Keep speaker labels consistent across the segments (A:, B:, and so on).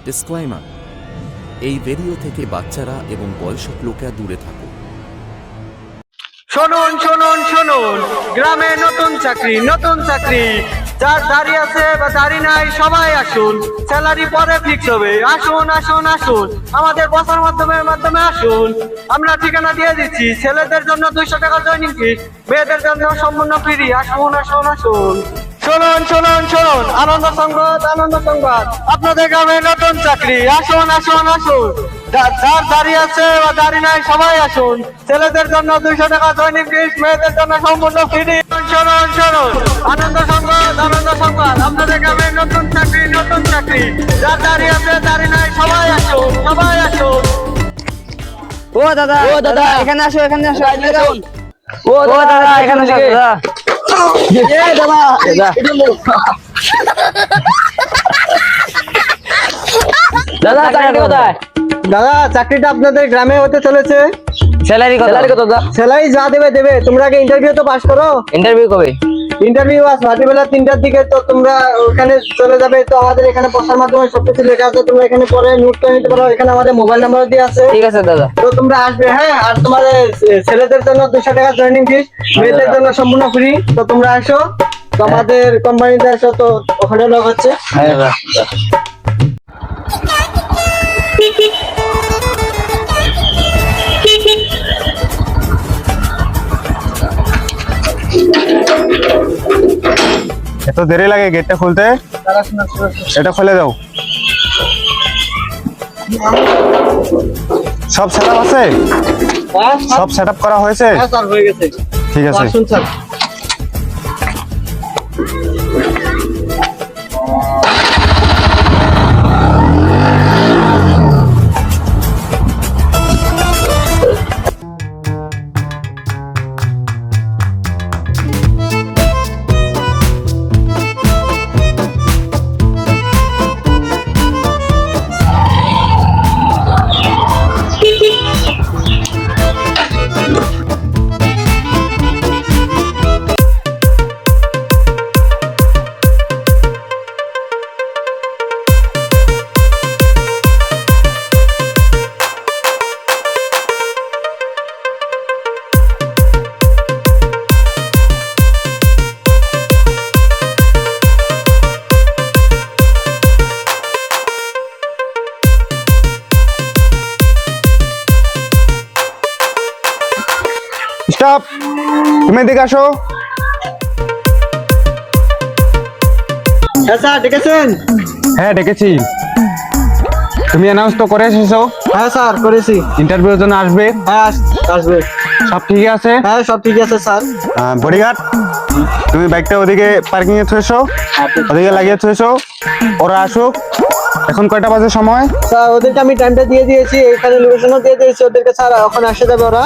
A: Disclaimer, এই video থেকে বাচ্চারা এবং বয়স্ক লোকেরা দূরে থাকো।
B: শুনুন শুনুন শুনুন, গ্রামে নতুন চাকরি, যার দাড়ি আছে বা দাড়ি নাই সবাই আসুন, স্যালারি পরে ফিক্স হবে। আসুন আসুন আসুন, আমাদের বসার মাধ্যমে আসুন। আমরা ঠিকানা দিয়ে দিচ্ছি, ছেলেদের জন্য 200 টাকা জয়েনিং ফিস, মেয়েদের জন্য সম্পূর্ণ ফ্রি। আসুন আসুন আসুন। শুনুন শুনুন শুনুন, আনন্দ সংবাদ, আপনাদের গ্রামে নতুন চাকরি। আসুন আসুন আসুন, যার দাড়ি আছে বা দাড়ি নাই সবাই আসুন, ছেলেদের জন্য 200 টাকা জয়েনিং ফিস, মেয়েদের জন্য সম্পূর্ণ ফ্রি। শুনুন শুনুন, আনন্দ সংবাদ, আপনাদের গ্রামে নতুন চাকরি, যার দাড়ি আছে দাড়ি নাই সবাই আসুন।
C: ও দাদা এখানে আসো ও দাদা এখানে আসো দাদা চাকরি কোথায়?
B: দাদা চাকরিটা আপনাদের গ্রামে হতে চলেছে।
C: স্যালারি কত দাদা?
B: স্যালারি যা দেবে। তোমরা আগে ইন্টারভিউ তো পাস করো।
C: ইন্টারভিউ কবে?
B: ইন্টারভিউ আজ রাত্রিবেলা 3টার দিকে, তো তোমরা ওখানে চলে যাবে। তো আমাদের এখানে প্রচার মাধ্যমে সবকিছু লেখা আছে, তোমরা এখানে পরে নোট করে নিতে পারো। এখানে আমাদের মোবাইল নাম্বার দিয়ে আছে।
C: ঠিক আছে দাদা।
B: তো তোমরা আসবে, হ্যাঁ। আর তোমাদের ছেলেদের জন্য 200 টাকা জয়েনিং ফিস, মেয়েদের জন্য সম্পূর্ণ ফ্রি। তো তোমরা আসো, তো আমাদের কোম্পানিতে আসো, তো ওখানে লোক হচ্ছে।
C: হ্যাঁ দাদা।
D: এত দেরি লাগে গেটটা খুলতে? এটা খুলে দাও। সব সেটআপ আছে? সব সেটআপ করা হয়েছে?
B: হ্যাঁ স্যার, হয়ে গেছে।
D: ঠিক আছে।
B: আসুন স্যার।
D: স্টপ, তুমি এদিকে আসো।
B: হ্যাঁ স্যার, ডেকেছেন?
D: হ্যাঁ ডেকেছি। তুমি অ্যানাউন্স তো করে এসেছো?
B: হ্যাঁ স্যার, করেছি।
D: ইন্টারভিউর জন্য আসবে?
B: হ্যাঁ আসবে।
D: সব ঠিক আছে?
B: হ্যাঁ সব ঠিক আছে স্যার।
D: বডিগার্ড, তুমি বাইকটা ওদিকে পার্কিং এ থুয়েছো, ওদিকে লাগিয়ে থুয়েছো। ওরা আসুক। এখন কয়টা বাজে সময়?
B: স্যার ওদেরকে আমি টাইমটা দিয়ে দিয়েছি, এখানে লোকেশনও দিয়ে দিয়েছি ওদেরকে। স্যার ওখানে আসে যাবে ওরা।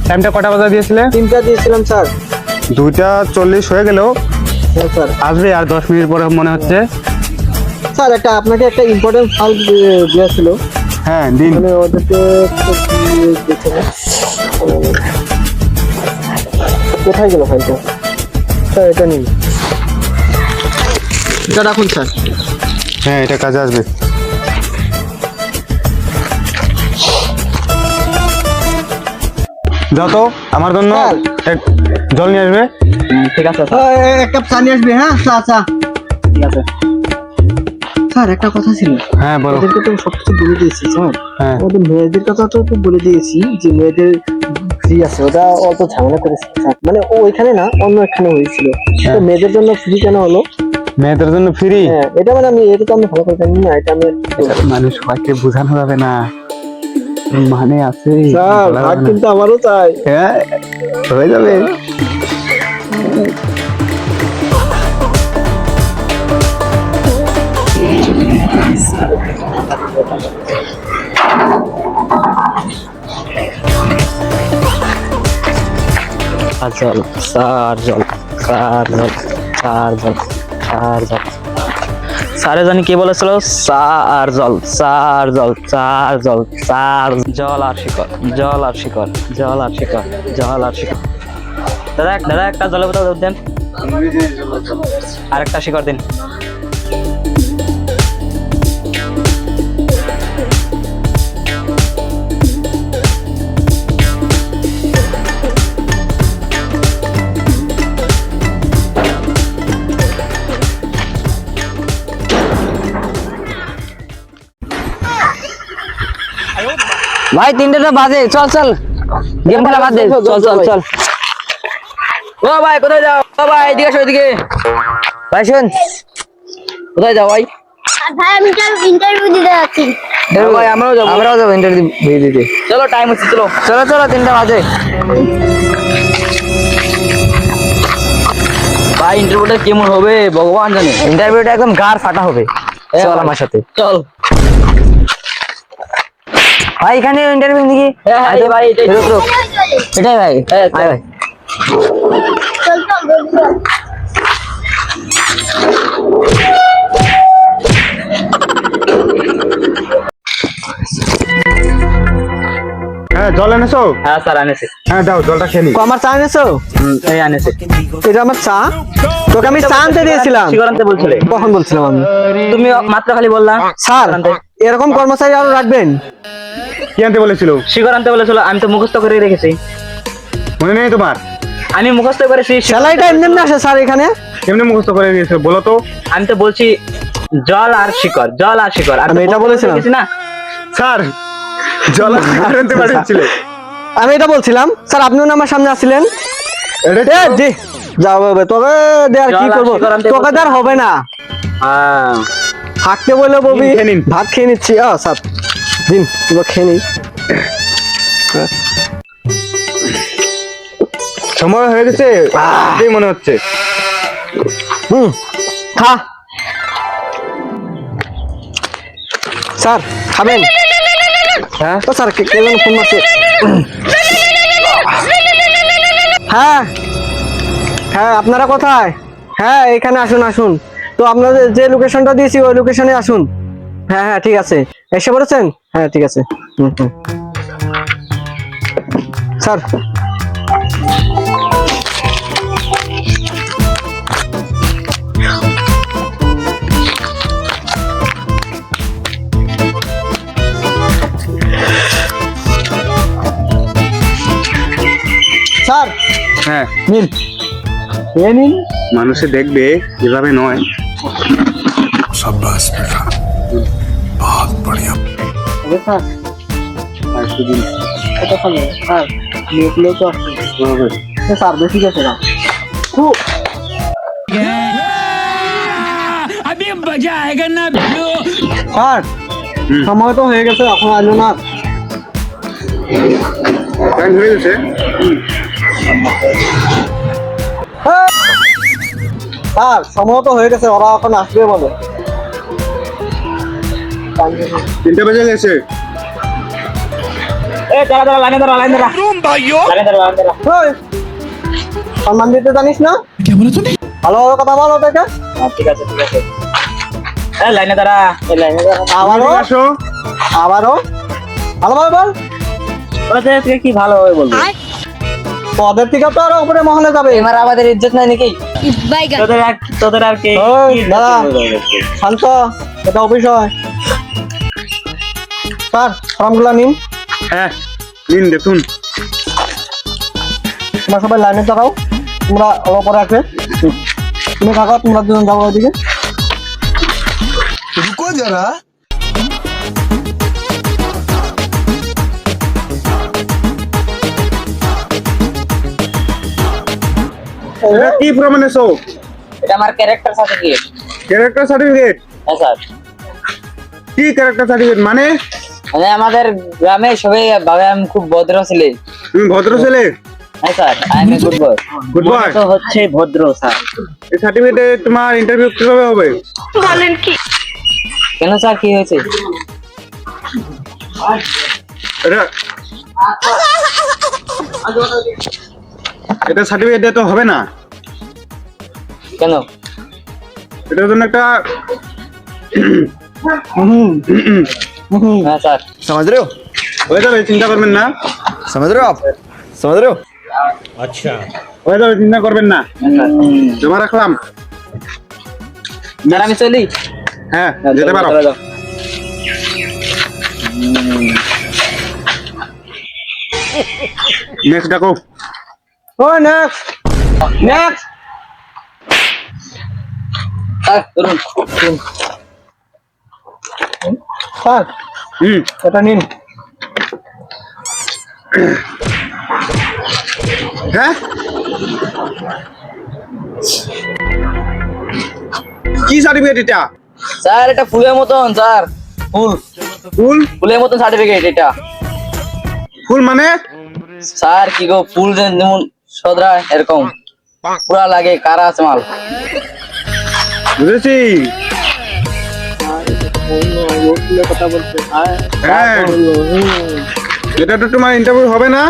D: টাইমটা কয়টা বাজে দিয়েছিলে?
B: 3টা দিয়েছিলাম স্যার।
D: 2:40 হয়ে গেল।
B: হ্যাঁ স্যার।
D: আসবে আর 10 মিনিট পরে মনে হচ্ছে।
B: স্যার আপনাকে একটা ইম্পর্টেন্ট ফাইল দিয়েছিল।
D: হ্যাঁ দিন।
B: মানে ওদেরকে কোথায় গেল ফাইলটা? স্যার এটা নিন, এটা রাখুন স্যার।
D: হ্যাঁ এটা কাজে আসবে। যাও তো আমার জন্য জল নিয়ে আসবে।
C: ঠিক আছে
B: এক কাপ চা নিয়ে আসবে। হ্যাঁ চা।
C: ঠিক আছে
B: স্যার একটা কথা ছিল।
D: হ্যাঁ বলো।
B: ওদেরকে তো সবকিছু বলে দিয়েছি স্যার।
D: হ্যাঁ
B: ওদের মেয়েদের কথা তো বলে দিয়েছি যে মেয়েদের ফ্রি আছে। ওটা অত ঝামেলা করেছে স্যার, মানে ও ওইখানে না অন্য এখানে হয়েছিল। তো মেয়েদের জন্য ফ্রি কেন হলো?
D: মেয়েদের জন্য ফ্রি?
B: হ্যাঁ এটা এটা তো আমি ভালো করে জানি না। এটা আমি
D: মানুষ সবাইকে বোঝানো যাবে না, মানে আছে
B: স্যার, ভাগ কিন্তু আমারও চাই।
D: হ্যাঁ হয়ে যাবে।
C: জল স্যার, জল স্যার, জল স্যার, জল স্যার, জল স্যারে জানি কি বলেছিল? স্যার জল, স্যার জল, স্যার জল, স্যার জল আর শিকড়, জল আর শিকড়, জল আর শিকড়, জল আর শিকড়। দাদা একটা জলের বোতল দেন, আরেকটা শিকড় দিন। ভাই 3টা বাজে, চল চল গেম খেলা বাদ দে, চল চল চল। ও ভাই কোথায় যাও? ও ভাই এদিকে আসো, এদিকে। ভাই শুন, কোথায় যাও ভাই?
E: ভাই আমি ইন্টারভিউ দিতে যাচ্ছি।
C: ভাই আমরাও যাবো ইন্টারভিউ দিতে। চলো টাইম হচ্ছে, চলো চলো চলো, 3টা বাজে। ভাই ইন্টারভিউটা কেমন হবে ভগবান জানে। ইন্টারভিউটা একদম গার ফাটা হবে। চল আমার সাথে চল। ভাই এখানে ইন্টারভিউ নাকি? হ্যাঁ ভাই এটাই ভাই। আয় ভাই।
E: চল চল জলদি চল।
D: হ্যাঁ জল এনেছো?
C: হ্যাঁ স্যার আনেছে।
D: হ্যাঁ দাও জলটা খেয়ে নি।
B: আমার চা এনেছো?
C: এই আনেছে।
B: এটা আমার চা, তোকে আমি চা আনতে দিয়েছিলাম।
C: শিকরান্তে বলছিলে?
B: কখন বলছিলাম আমি?
C: তুমি মাত্র খালি বললা
B: স্যার এরকম কর্মচারী আরো রাখবেন।
D: কি আনতে বলেছিল?
C: শিকরান্তে বলেছিল, আমি তো মুখস্থ করে রেখেছি।
D: মনে নেই তোমার?
C: আমি মুখস্থ করেছি।
B: স্যালারিটা এমনি এমনি আসে স্যার এখানে?
D: কেমনে মুখস্থ করে দিয়েছিল বলো তো?
C: আমি তো বলছি জল আর শিকড়, জল আর শিকড়।
B: আমি এটা বলেছিলাম
C: না
D: স্যার জল আনতে পাঠিয়েছিলে?
B: আমি এটা বলছিলাম স্যার, আপনিও না আমার সামনে আসছিলেন।
D: এটা
B: জি যাও বাবা, তবে আর কি
C: জল আর
B: করবো,
C: শিকড় আনতে
B: তোকে আর হবে না।
C: হ্যাঁ
B: থাকতে বলে ববি
D: খেয়ে নিন।
B: ভাত খেয়ে নিচ্ছি। স্যার দিন এবার খেয়ে নিই।
D: সময় হয়ে গেছে এটাই মনে হচ্ছে।
B: খা স্যার, খাবেন?
D: হ্যাঁ
B: ও স্যার কে যেন ফোন মারছে। হ্যাঁ হ্যাঁ আপনারা কোথায়? হ্যাঁ এখানে আসুন আসুন। তো আপনাদের যে লোকেশনটা দিয়েছি ওই লোকেশনে আসুন। হ্যাঁ হ্যাঁ ঠিক আছে, এসে পড়েছেন? হ্যাঁ ঠিক আছে। স্যার স্যার
D: হ্যাঁ
B: নিন, খেয়ে নিন।
D: মানুষে দেখবে এভাবে নয়।
F: शाबाश बेटा बहुत बढ़िया
B: স্যার
D: আরেকটু দিন।
B: কত খাবে স্যার? লিখলেও তো আসবে। স্যার বেশি গেছে না। স্যার সময় তো হয়ে গেছে, এখন আসলো না।
D: টাইম হয়ে গেছে।
B: স্যার সময় তো হয়ে গেছে, ওরা এখন আসবে বলে।
D: 3টা বেজে গেছে।
C: দাঁড়া লাইনে দাঁড়া, লাইনে দাঁড়া, লাইনে দাঁড়া, লাইনে দাঁড়া।
B: ওই, সম্মান দিতে জানিস না?
F: क्या बोला तूने
B: ভালোভাবে কথা বলো দেখে।
C: ঠিক আছে ঠিক আছে। এই লাইনে দাঁড়া, এই লাইনে দাঁড়া।
B: আবারও
D: এদিকে আসো।
B: আবারও ভালোভাবে বল।
C: ওদের থেকে কি ভালো হবে বলবো?
B: পদের থেকে তো আরো উপরে মহলে যাবে।
C: এবার আমাদের ইজ্জত নাই নাকি?
E: বাইগা
C: তোদের আর কি
B: ওই,
C: কি
B: দাঁড়া।
C: ইজ্জত হবে ওদেরকে?
B: শান্ত, এটা অফিস হয়। স্যার ফর্মগুলো নিন।
D: হ্যাঁ নিন দেখুন।
B: তোমরা সবাই লাইনে দাঁড়াও, তোমরা অল্প পরে আসবে। তুমি থাকো, তোমরা দুজন যাবো ওইদিকে।
F: रुको जरा
D: এটা কি প্রমাণ এনেছো?
C: এটা আমার ক্যারেক্টার সার্টিফিকেট।
D: Character certificate?
C: হ্যাঁ স্যার।
D: কি ক্যারেক্টার সার্টিফিকেট মানে?
C: মানে আমাদের গ্রামে সবাই ভাবে আমি খুব ভদ্র ছেলে।
D: তুমি ভদ্র ছেলে?
C: হ্যাঁ sir, I M a good boy.
D: Good boy.
C: তো হচ্ছে ভদ্র স্যার।
D: এই সার্টিফিকেটে তোমার ইন্টারভিউ কিভাবে হবে?
C: কেন স্যার, কি হয়েছে?
D: এটা এটা সার্টিফিকেট দিয়ে তো হবে না।
C: কেন?
D: এটার জন্য একটা
C: হ্যাঁ স্যার।
G: समझ रहे हो
D: হয়ে যাবে, চিন্তা করবেন না।
G: समझ रहे हो आप समझ रहे हो
D: হয়ে যাবে, চিন্তা করবেন না। জমা রাখলাম।
C: স্যার আমি চলি।
D: হ্যাঁ যেতে পারো।
C: চলে যাও।
D: নেক্সট ডাকো।
B: ওই নেক্সট নেক্সট।
C: স্যার ধরুন।
B: স্যার
D: হুম
B: এটা নিন।
D: হ্যাঁ কি সার্টিফিকেট এটা?
C: স্যার এটা ফুলের মতন স্যার, ফুল
D: ফুল?
C: ফুলের মতন সার্টিফিকেট এটা।
D: ফুল মানে?
C: স্যার কি গো, ফুল যেমন সদরা এরকম পুরা লাগে, কারা আছে মাল।
D: বুঝেছি। হ্যাঁ এটা তো তোমার ইন্টারভিউ হবে না?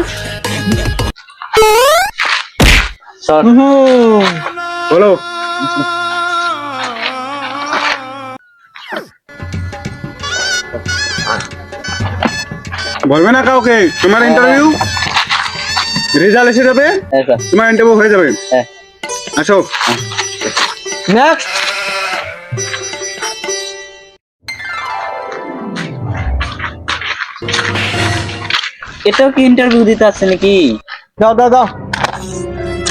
C: স্যার
D: বলো। বলবে না কাউকে তোমার ইন্টারভিউ? রেজাল্ট এসে যাবে,
C: হ্যাঁ স্যার,
D: তোমার ইন্টারভিউ হয়ে যাবে।
C: হ্যাঁ।
D: আসো।
B: নেক্সট।
C: এটাও কি ইন্টারভিউ দিতে আসছে নাকি?
B: দাও দাও দাও।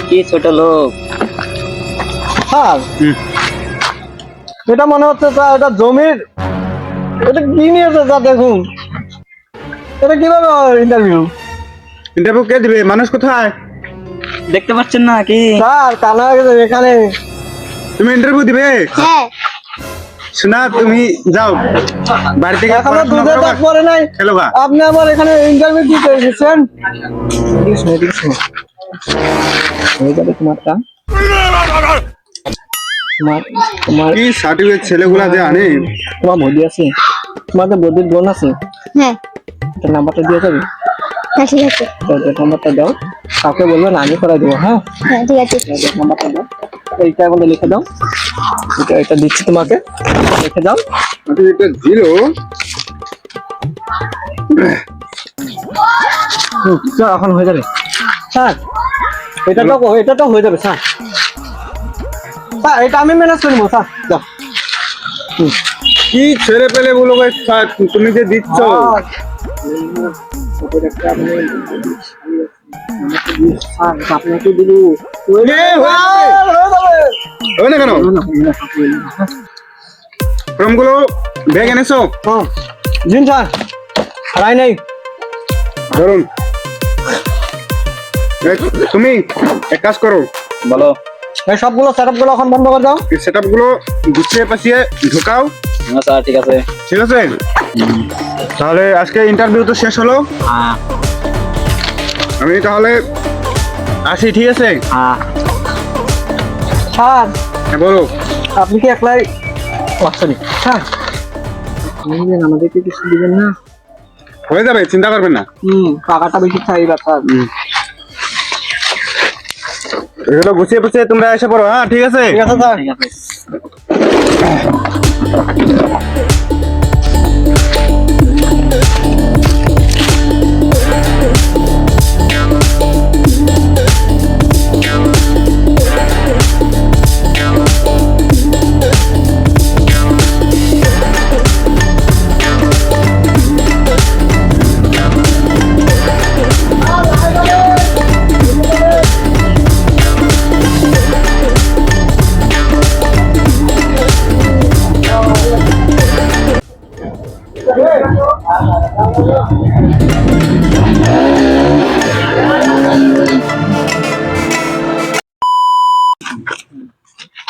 C: কি ছোট লোক।
B: স্যার এটা মনে হচ্ছে স্যার এটা জমির, এটা কি নিয়েছে স্যার দেখুন, এটা কিভাবে ইন্টারভিউ?
D: ইন্টারভিউ কে দিবে? মানুষ কোথায়?
C: দেখতে পাচ্ছেন না কি?
B: স্যার কানা হয়ে গেছে এখানে।
D: তুমি ইন্টারভিউ দিবে?
E: হ্যাঁ
D: শোনা তুমি যাও বাড়ি থেকে
B: এখনো
D: পড়াশোনা
B: দুধের
D: করো
B: দাগ
D: গা।
B: পরে নাই,
D: খেলো গা।
B: আপনি আমার এখানে ইন্টারভিউ দিতে এসেছেন। তোমারটা তোমার তোমার
D: কি সার্টিফিকেট ছেলেগুলা যে আনে।
B: তোমার বডি আছে, তোমাদের বডির বোন আছে,
E: হ্যাঁ
B: এটা নাম্বারটা দিয়ে যাবে,
E: হ্যাঁ ঠিক আছে
B: নাম্বারটা দাও, কাউকে বলবেন আমি করে দেবো। হ্যাঁ
E: হ্যাঁ ঠিক আছে
B: নাম্বারটা দাও, এইটা বলে লিখে দাও, এটা এটা দিচ্ছি তোমাকে, লিখে দাও।
D: সার্টিফিকেটটা দিল।
B: স্যার এখন হয়ে যাবে স্যার, এটা তো হয়ে যাবে স্যার। স্যার এটা আমি ম্যানেজ করে নেবো স্যার। দাও।
D: কি ছেলে পেলে গুলো তুমি যে দিচ্ছ।
B: আপনাকে দিল
D: এ, হবে না কেন? ফর্মগুলো ব্যাগ এনেছো?
B: জিন স্যার হারাই নাই।
D: ধরুন। তুমি এক কাজ করো,
C: বলো।
B: এই সবগুলো সেটআপ গুলো এখন বন্ধ করে দাও।
D: এই সেটআপ গুলো গুছিয়ে পাশিয়ে ঢুকাও।
C: হ্যাঁ স্যার ঠিক আছে।
D: ঠিক আছে, তাহলে আজকে ইন্টারভিউ তো শেষ হলো।
C: হ্যাঁ
D: আমি তাহলে আসি, ঠিক আছে?
C: হ্যাঁ।
B: স্যার
D: হ্যাঁ বলো।
B: আপনি কি একলাই সরি স্যার আমাদেরকে কিছু দিবেন না?
D: হয়ে যাবে, চিন্তা করবেন না।
B: টাকাটা বেশি চাইবা স্যার।
D: এগুলো গুছিয়ে পুছিয়ে তোমরা এসে পড়ো। হ্যাঁ ঠিক আছে।
B: ঠিক আছে স্যার।
C: ঠিক আছে।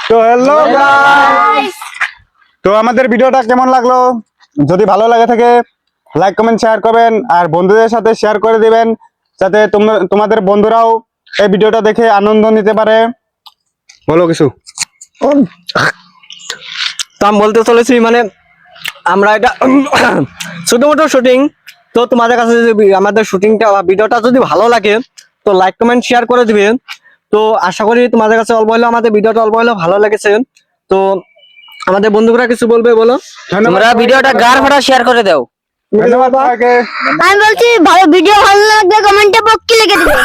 D: তো হ্যালো গাইস, তো আমাদের ভিডিওটা কেমন লাগলো? যদি ভালো লাগে থাকে লাইক কমেন্ট শেয়ার করবেন, আর বন্ধুদের সাথে শেয়ার করে দিবেন, যাতে তোমাদের বন্ধুরাও এই ভিডিওটা দেখে আনন্দ নিতে পারে। বলো কিছু।
B: তো আমি বলতে চলেছি মানে আমরা এটা শুধুমাত্র শুটিং, তো তোমাদের কাছে যদি আমাদের শুটিংটা বা ভিডিওটা যদি ভালো লাগে তো লাইক কমেন্ট শেয়ার করে দিবে। তো আশা করি তোমাদের কাছে অল্প হলেও আমাদের ভিডিওটা অল্প হলেও ভালো লেগেছে। তো আমাদের বন্ধুরা কিছু বলবে, বলো।
C: তোমরা ভিডিওটা গার ফাটা শেয়ার করে দাও।
D: ধন্যবাদ সবাইকে।
E: আমি বলছি ভালো ভিডিও ভালো লাগলে কমেন্টে পক্ষী লিখে দিবে।